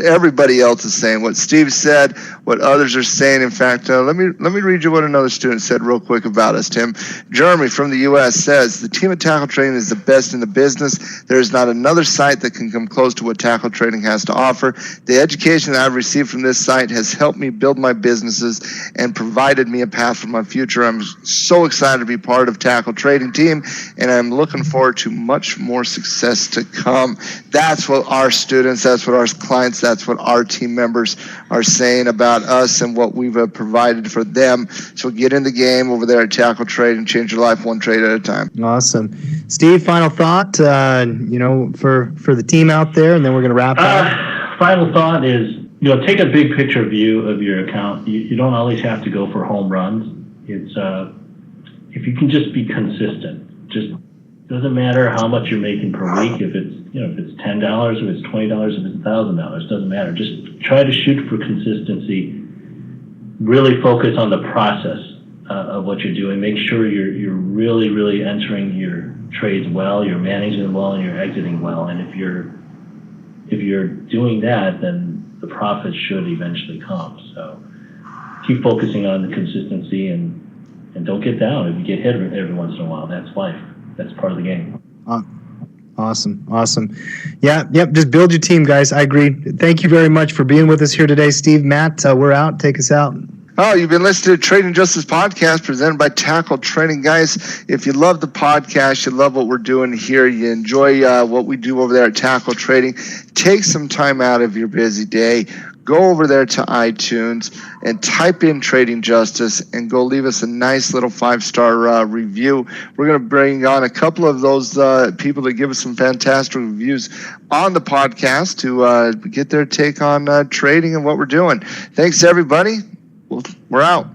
everybody else is saying, what Steve said, what others are saying. In fact, let me read you what another student said real quick about us, Tim. Jeremy from the U.S. says, the team at Tackle Trading is the best in the business. There is not another site that can come close to what Tackle Trading has to offer. The education that I've received from this site has helped me build my businesses and provided me a path for my future. I'm so excited to be part of Tackle Trading Team, and I'm looking forward to much more success to come. That's what our students, that's what our clients, that's what our team members are saying about us and what we've provided for them. So get in the game over there at Tackle Trading, change your life one trade at a time. Awesome. Steve, final thought, for the team out there, and then we're going to wrap up. Final thought is, take a big picture view of your account. You don't always have to go for home runs. It's if you can just be consistent. Just doesn't matter how much you're making per week. If it's $10, if it's $20, if it's $1,000, doesn't matter. Just try to shoot for consistency. Really focus on the process of what you're doing. Make sure you're really, really entering your trades well, you're managing them well, and you're exiting well. And if you're doing that, then the profits should eventually come. So keep focusing on the consistency and don't get down. If you get hit every once in a while, that's life. That's part of the game. Awesome. Yep. Just build your team, guys. I agree. Thank you very much for being with us here today, Steve. Matt, we're out. Take us out. Oh, you've been listening to Trading Justice Podcast presented by Tackle Trading. Guys, if you love the podcast, you love what we're doing here, you enjoy what we do over there at Tackle Trading, take some time out of your busy day. Go over there to iTunes and type in Trading Justice and go leave us a nice little 5-star review. We're going to bring on a couple of those people to give us some fantastic reviews on the podcast to get their take on trading and what we're doing. Thanks, everybody. We're out.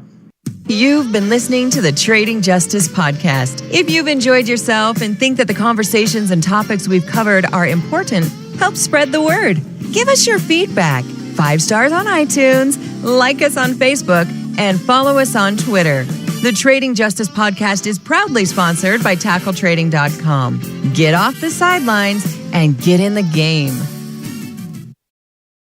You've been listening to the Trading Justice Podcast. If you've enjoyed yourself and think that the conversations and topics we've covered are important, help spread the word. Give us your feedback. 5 stars on iTunes, like us on Facebook, and follow us on Twitter. The Trading Justice Podcast is proudly sponsored by TackleTrading.com. Get off the sidelines and get in the game.